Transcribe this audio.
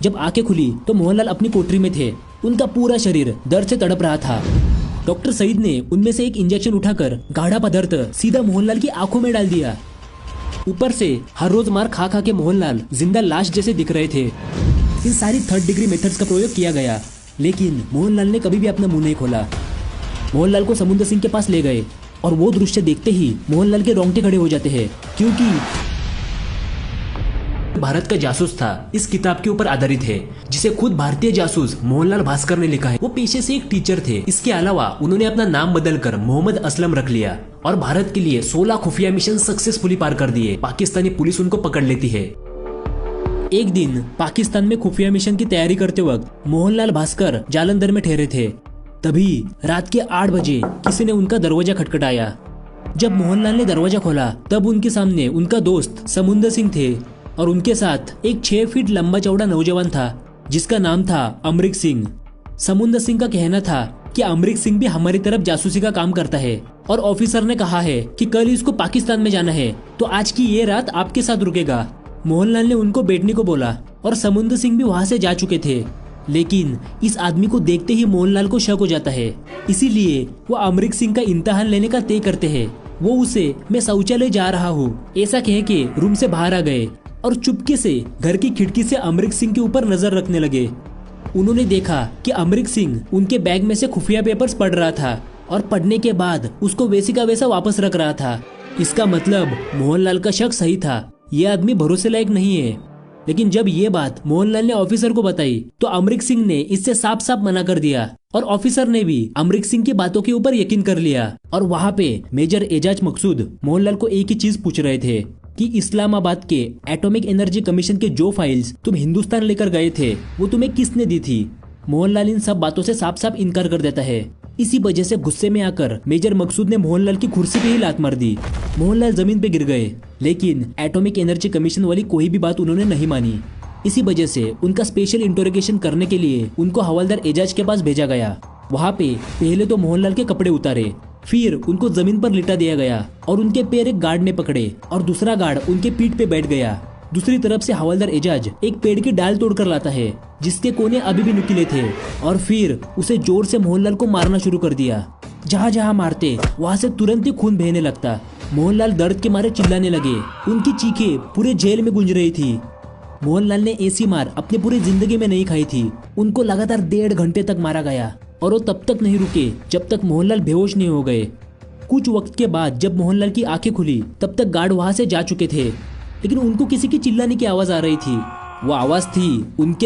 जब आंखें खुली तो मोहनलाल अपनी कोठरी में थे। उनका पूरा शरीर दर्द से तड़प रहा था। डॉक्टर सईद ने उनमें से एक इंजेक्शन उठाकर गाढ़ा पदार्थ सीधा मोहनलाल की आंखों में डाल दिया। ऊपर से हर रोज मार खा खा के मोहनलाल जिंदा लाश जैसे दिख रहे थे। इन सारी 3rd डिग्री मेथड्स का प्रयोग किया गया, लेकिन मोहनलाल ने कभी भी अपना मुंह नहीं खोला। मोहनलाल को समुंदर सिंह के पास ले गए और वो दृश्य देखते ही मोहनलाल के रोंगटे खड़े हो जाते हैं, क्योंकि भारत का जासूस था इस किताब के ऊपर आधारित है, जिसे खुद भारतीय जासूस मोहनलाल भास्कर ने लिखा है। वो पेशे से एक टीचर थे। इसके अलावा उन्होंने अपना नाम बदलकर मोहम्मद असलम रख लिया और भारत के लिए 16 खुफिया मिशन सक्सेसफुली पार कर दिए। पाकिस्तानी पुलिस उनको पकड़ लेती है। एक दिन पाकिस्तान में खुफिया मिशन की तैयारी करते वक्त मोहनलाल भास्कर जालंधर में ठहरे थे। तभी रात के 8 बजे किसी ने उनका दरवाजा खटखटाया। जब मोहनलाल ने दरवाजा खोला तब उनके सामने उनका दोस्त समुंदर सिंह थे और उनके साथ एक 6 फीट लंबा चौड़ा नौजवान था जिसका नाम था अमरीक सिंह। समुंदर सिंह का कहना था कि अमरीक सिंह भी हमारी तरफ जासूसी का काम करता है और ऑफिसर ने कहा है कि कल इसको पाकिस्तान में जाना है, तो आज की ये रात आपके साथ रुकेगा। मोहनलाल ने उनको बैठने को बोला और समुंदर सिंह भी वहां से जा चुके थे, लेकिन इस आदमी को देखते ही मोहनलाल को शक हो जाता है। इसीलिए वो अमरीक सिंह का इम्तिहान लेने का तय करते हैं। वो उसे मैं शौचालय जा रहा हूँ ऐसा कह के रूम से बाहर आ गए और चुपके से घर की खिड़की से अमरीक सिंह के ऊपर नजर रखने लगे। उन्होंने देखा कि अमरीक सिंह उनके बैग में से खुफिया पेपर्स पढ़ रहा था और पढ़ने के बाद उसको वैसी का वैसा वापस रख रहा था। इसका मतलब मोहनलाल का शक सही था, ये आदमी भरोसे लायक नहीं है। लेकिन जब ये बात मोहनलाल ने ऑफिसर को बताई तो अमरीक सिंह ने इससे साफ साफ मना कर दिया और ऑफिसर ने भी अमरीक सिंह की बातों के ऊपर यकीन कर लिया। और वहाँ पे मेजर एजाज मकसूद मोहनलाल को एक ही चीज पूछ रहे थे कि इस्लामाबाद के एटॉमिक एनर्जी कमीशन के जो फाइल्स तुम हिंदुस्तान लेकर गए थे वो तुम्हें किसने दी थी। मोहनलाल इन सब बातों से साफ साफ इनकार कर देता है। इसी वजह से गुस्से में आकर मेजर मकसूद ने मोहनलाल की कुर्सी पे ही लात मार दी। मोहनलाल जमीन पे गिर गए, लेकिन एटॉमिक एनर्जी कमीशन वाली कोई भी बात उन्होंने नहीं मानी। इसी वजह से उनका स्पेशल इंटरोगेशन करने के लिए उनको हवलदार एजाज के पास भेजा गया। वहाँ पे पहले तो मोहनलाल के कपड़े उतारे, फिर उनको जमीन पर लिटा दिया गया और उनके पैर एक गार्ड ने पकड़े और दूसरा गार्ड उनके पीठ पे बैठ गया। दूसरी तरफ से हवलदार एजाज एक पेड़ की डाल तोड़कर लाता है जिसके कोने अभी भी नुकीले थे और फिर उसे जोर से मोहनलाल को मारना शुरू कर दिया। जहाँ जहाँ मारते वहाँ से तुरंत ही खून बहने लगता। मोहनलाल दर्द के मारे चिल्लाने लगे। उनकी चीखें पूरे जेल में गूंज रही थी। मोहनलाल ने ऐसी मार अपनी पूरी जिंदगी में नहीं खाई थी। उनको लगातार 1.5 घंटे तक मारा गया और वो तब तक नहीं रुके जब तक मोहनलाल बेहोश नहीं हो गए। कुछ वक्त के बाद जब मोहनलाल की आंखें खुली तब तक गार्ड वहां से जा चुके थे, लेकिन उनको किसी की चिल्लाने की आवाज आ रही थी। वो आवाज थी उनके